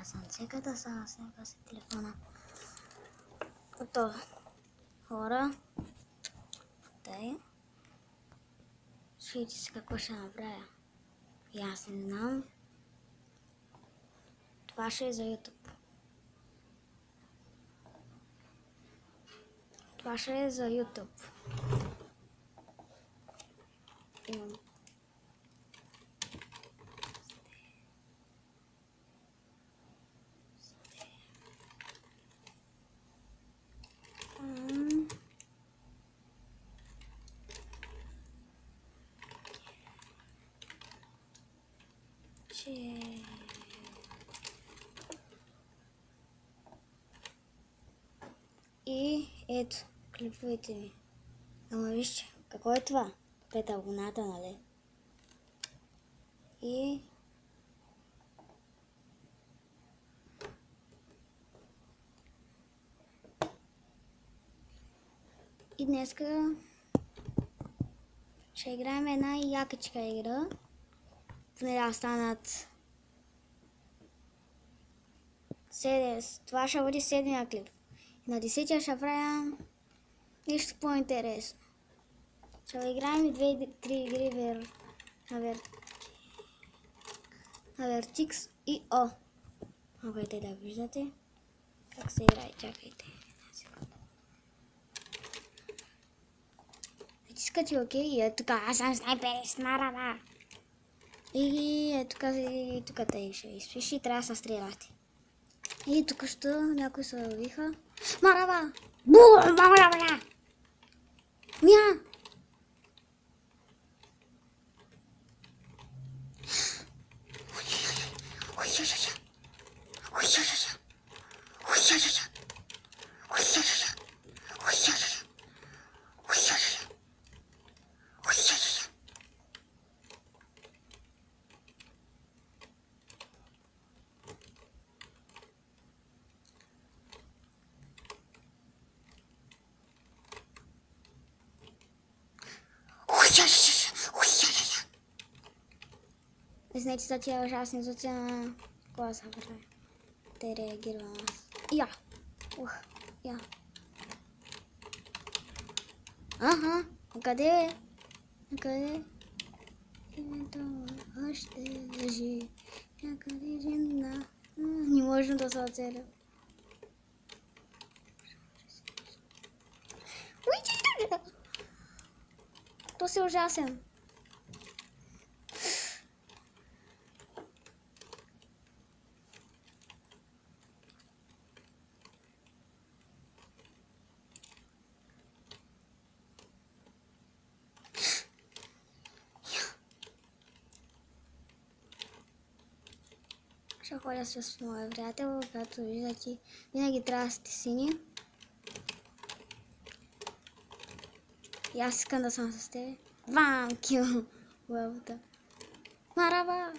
Аз съм цеката, само снека си телефона. Готово. Хора. Тъй. Слушайте си какво ще направя. И аз не знам. Това ще е за YouTube. Това ще е за YouTube. Имам. И ето, клиповете ми. Ама вижте, какво е това? 5 абоната, нали? И днеска ще играем една якичка игра. Поне да станат 7. Това ще бъде 7-я клип. На 10-я ще правя нещо по-интересно. Ще играем и 2-3 игри на Vertix и O. Могате да виждате как се играе. Чакайте. Натискате OK и ето тук аз съм снайперист, марава. И ето тук тъй ще изпиши и трябва да се стреляте. И тук що някой се ловиха. Марава! Бум! Марава! Мя! Знаете, са тия ужасни звуци на гласа, бре. Те реагира на нас. Я! Ух, я. Аха, къде е? Къде? Името още лежи. Някъде жена. Не можем да се оцеля. То си ужасен. Ще ходя с моя приятел, като виждате, винаги трябва да сте сини. И аз искам да съм с тебе. Бам! Кил! Лъвата. Марава!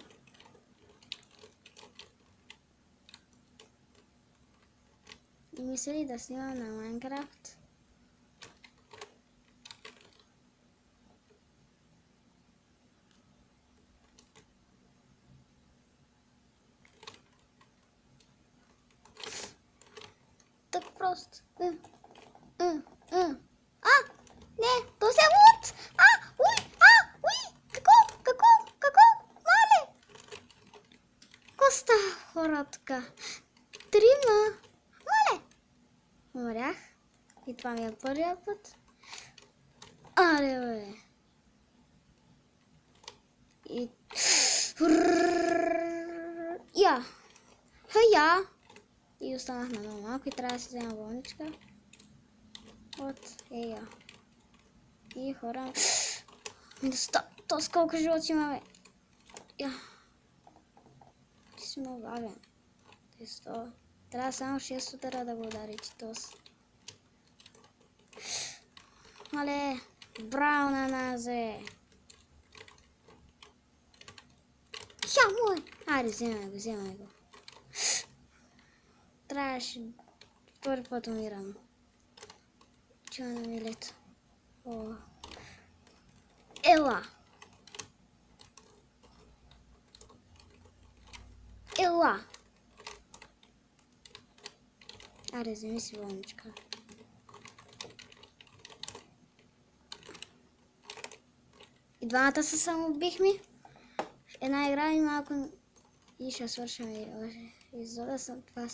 И мисля ли да снимам на Майнкрафт? Так просто. Не, то се лут! Уй! Какво? Мале! Коста хора така. 3. Мале! Умрях. И това ми е първия път. Аре, бе! И... Я! Хая! И останах на много малко и трябва да си взема болничка. Вот, я. И хора... То сколко животи има, бе. Я. Ти си много бавен. Трябва само 6 удара да го ударите тос. Мале, браво на нас, бе. Я, мой! Айде, вземай го. Трябваше втори път умирам. Чува на милето. О. Ела! Аре, вземи си болничка. И двамата се самоубихме. Една игра и малко и ще свършим и за да съм това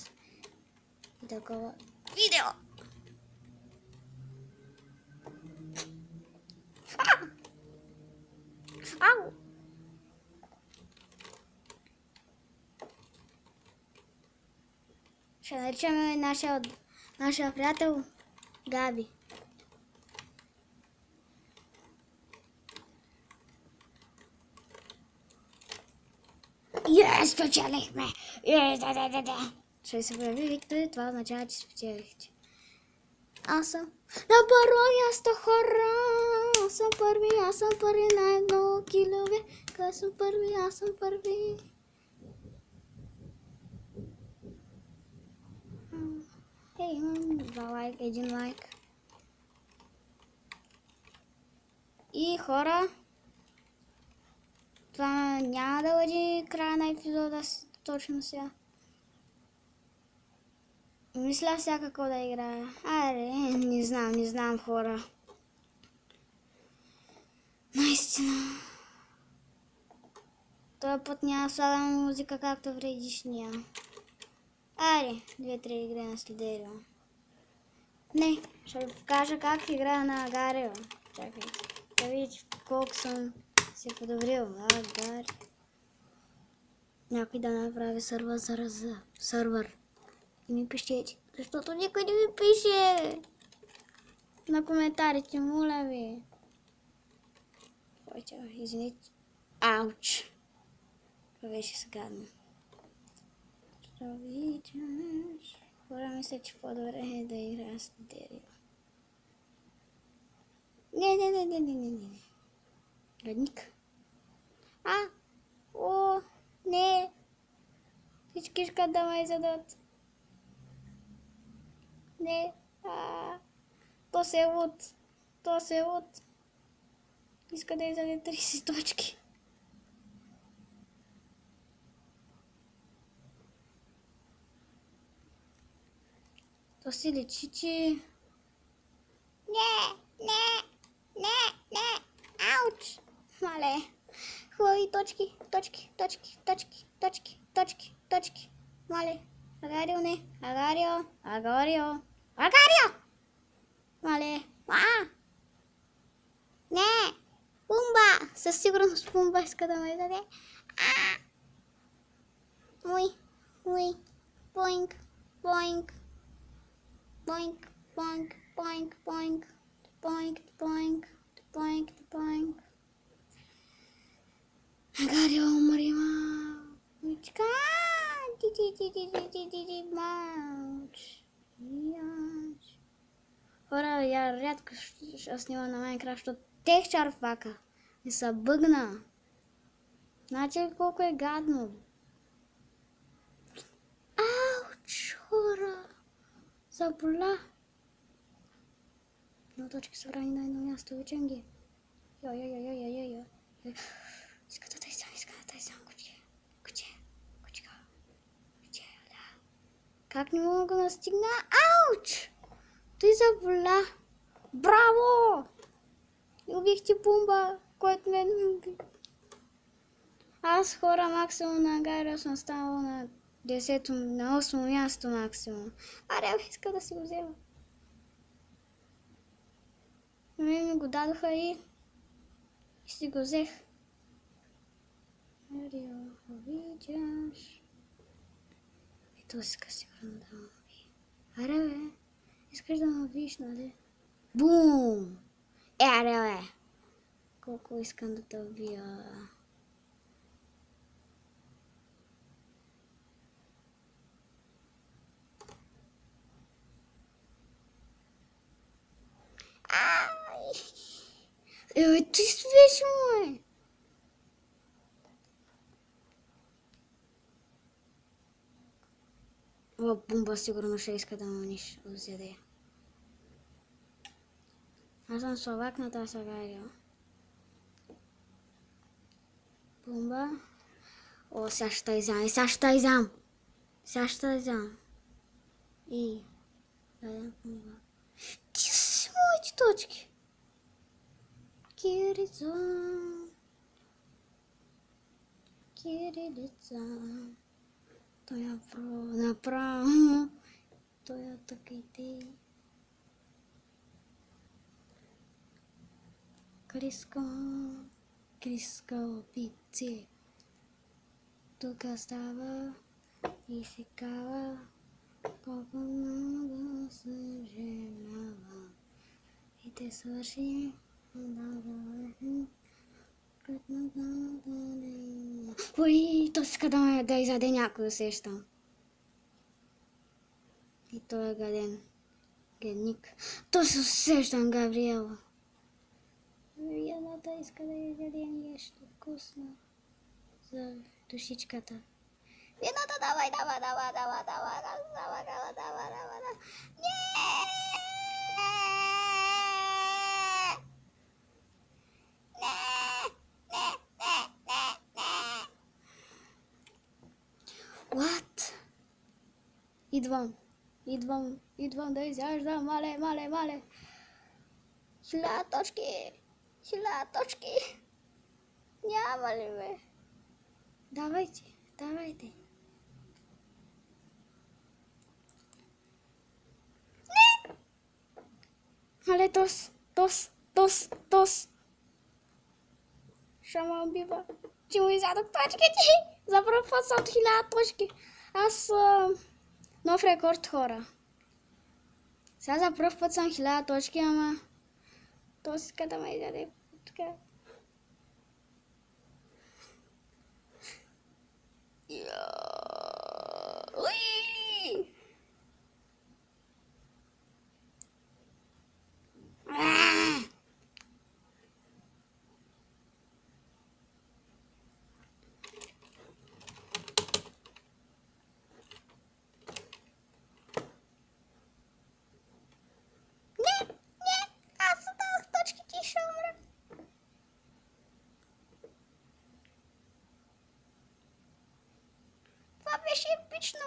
и такова видео. Ау! Ще наричаме нашия приятел Габи. Спечелихме! Ще се появи Виктор, това означава, че спечелихте. Аз съм на първо място, хора! Аз съм първи най-много килове. Аз съм първи. Имам 2 лайк, 1 лайк. И хора, това няма да бъде края на епизода точно сега. Мисля сега какво да играя. Аре, не знам хора. Наистина. Този път няма сладена музика, както предишния. Аре, 2-3 игри на следерио. Не, ще ви покажа как играя на Агарио. Чакайте, да видите колко съм се подобрил. Агарио. Някой да направи сървър. И ми пишете, защото никой не ми пише на коментарите, моля ви. Извините. Ауч. Това беше сгадно. Хора, мисля, че по-добре е да играя с дерево. Не. Родник. Не. Всички искат да ме изядат. Не. То се лут. Иска да изяде 30 точки. То си лечи, че... Не. Ауч. Мале. Хубави точки. Мале. Агарио не. Агарио. Мале. Не. Пумба. Със сигурност Пумба иска да ме даде. Мой. Боинг. Агарио умрима. Хора, я рядко ще снимам на Майнкрафт, защото тех чарфака и са бъгна. Знаете колко е гадно? Ауч, хора! Заболя! Но точки събрани на едно място, обичам ги. Йо. Иска да тайсам, кучка. Да. Как не мога да настигна? Ауч! Той заболя! Браво! Убихте Пумба, който мен уби. Аз хора максимум на Агарио съм станала на 10-то, на 8-то място максимум. Аре, иска да си го взема. Мен ми го дадоха и си го взех. Агарио, обичаш. И то иска сигурно да ме уби. Аре, бе, искаш да ме убиш, нали? Бум! Аре, бе! Колко искам да те убия. Ти свежи му е! Пумба сигурно ще иска да ме взеде. Аз съм слабак на тази Агарио. Пумба. Сега ще изям. И Ти си моите точки. Кирилица. Той направо. Той така и те. Криско пицце. Тук става и се кава, колко много съжалява. И те свърши, Ой, то иска да изяде някой, усещам. И той е гаден. Гедник. То се усещам, Габриела. Едната иска да изяде нещо вкусно за душичката. Едната, давай. What? Идвам да изяждам, мале. 1000 точки. Няма ли бе? Давайте. Не! Мале, тос. Ще ме убива. Че му изядох точките. За първ път съм от 1000 точки. Аз нов рекорд, хора. Сега за първ път съм 1000 точки, ама то си иска да ме изяде. Така. Уи! Аз дадох точките и ще умра. Това беше епично.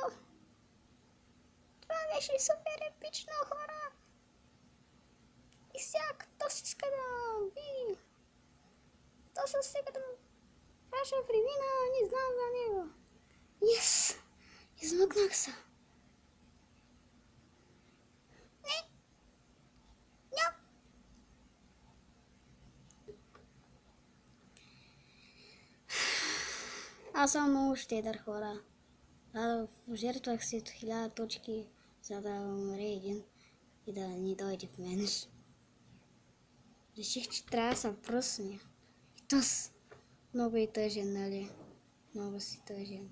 Това беше супер епично, хора. И сега, то си иска да би. То се иска да праша премина, не знам за него. Yes! Измъкнах се. Аз съм много щедър, хора. Жертвах си 1000 точки, за да умре един и да ни дойде в мен. Реших, че трябва да се пръсне. И тъс. Много и тъжен, нали? Много си тъжен.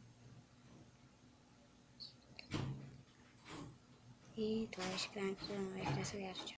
И това беше крайната на моя красавиарче.